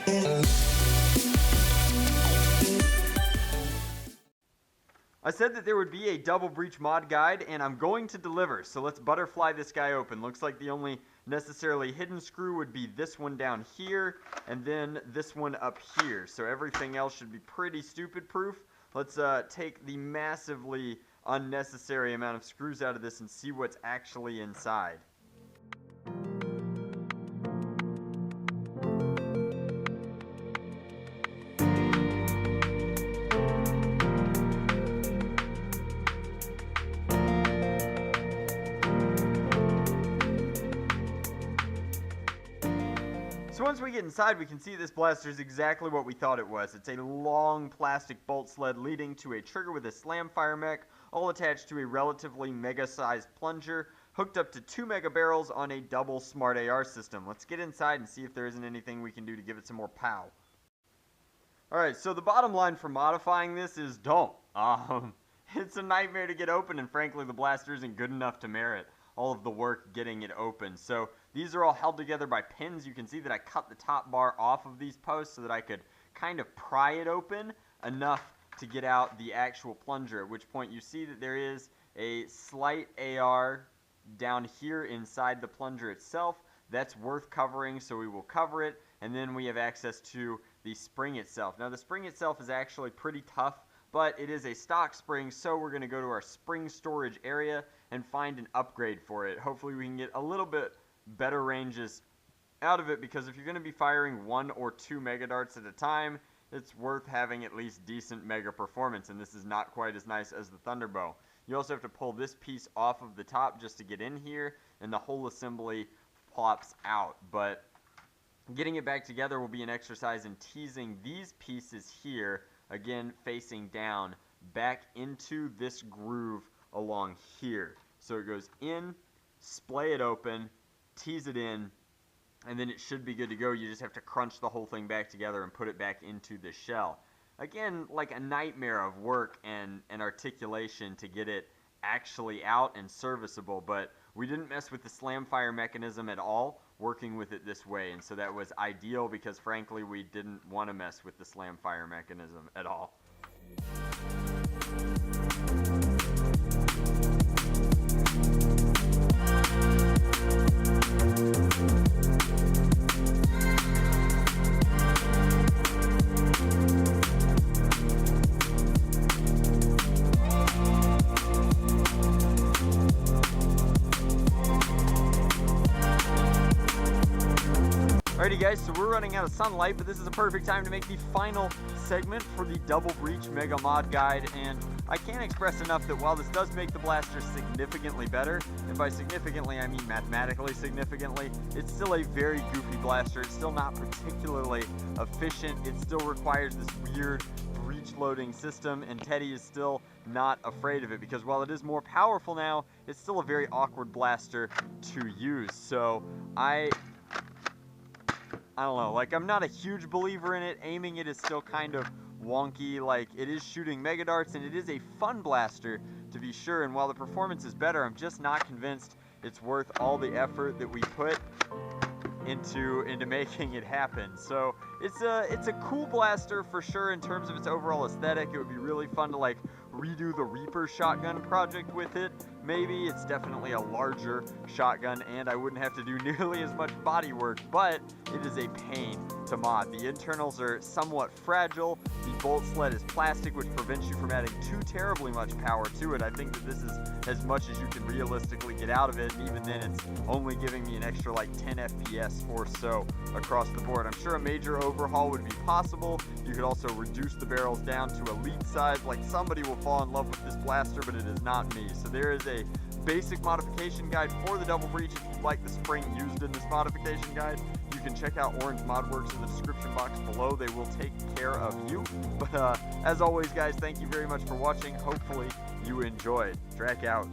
I said that there would be a double breach mod guide, and I'm going to deliver. So let's butterfly this guy open. Looks like the only necessarily hidden screw would be this one down here, and then this one up here. So everything else should be pretty stupid proof. Let's take the massively unnecessary amount of screws out of this and see what's actually inside. So once we get inside, we can see this blaster is exactly what we thought it was. It's a long plastic bolt sled leading to a trigger with a slam fire mech, all attached to a relatively mega-sized plunger, hooked up to 2 mega barrels on a double smart AR system. Let's get inside and see if there isn't anything we can do to give it some more pow. Alright, so the bottom line for modifying this is don't. It's a nightmare to get open, and frankly the blaster isn't good enough to merit all of the work getting it open. So these are all held together by pins. You can see that I cut the top bar off of these posts so that I could kind of pry it open enough to get out the actual plunger, at which point you see that there is a slight AR down here inside the plunger itself. That's worth covering, so we will cover it, and then we have access to the spring itself. Now the spring itself is actually pretty tough, but it is a stock spring, so we're going to go to our spring storage area and find an upgrade for it. Hopefully we can get a little bit better ranges out of it, because if you're going to be firing 1 or 2 mega darts at a time, it's worth having at least decent mega performance, and this is not quite as nice as the Thunderbow. You also have to pull this piece off of the top just to get in here, and the whole assembly plops out. But getting it back together will be an exercise in teasing these pieces here, again facing down, back into this groove along here. So it goes in, splay it open, tease it in, and then it should be good to go. You just have to crunch the whole thing back together and put it back into the shell. Again, like a nightmare of work and articulation to get it actually out and serviceable, but we didn't mess with the slam fire mechanism at all working with it this way, and so that was ideal because frankly we didn't want to mess with the slam fire mechanism at all. Alrighty guys, so we're running out of sunlight, but this is a perfect time to make the final segment for the Double Breach Mega Mod Guide, and I can't express enough that while this does make the blaster significantly better, and by significantly I mean mathematically significantly, it's still a very goofy blaster. It's still not particularly efficient. It still requires this weird breach loading system, and Teddy is still not afraid of it, because while it is more powerful now, it's still a very awkward blaster to use. So I don't know, like I'm not a huge believer in it. Aiming it is still kind of wonky. Like, it is shooting mega darts and it is a fun blaster to be sure, and while the performance is better, I'm just not convinced it's worth all the effort that we put into making it happen. So it's a cool blaster for sure in terms of its overall aesthetic. It would be really fun to like redo the Reaper shotgun project with it. Maybe it's definitely a larger shotgun and I wouldn't have to do nearly as much body work, but it is a pain to mod. The internals are somewhat fragile. The bolt sled is plastic, which prevents you from adding too terribly much power to it. I think that this is as much as you can realistically get out of it, and even then it's only giving me an extra like 10 FPS or so across the board. I'm sure a major overhaul would be possible. You could also reduce the barrels down to elite size. Like, somebody will fall in love with this blaster, but it is not me. So there is a basic modification guide for the Double Breach. If you'd like the spring used in this modification guide, you can check out Orange Modworks in the description box below. They will take care of you. But as always guys, thank you very much for watching. Hopefully you enjoyed. Drac out.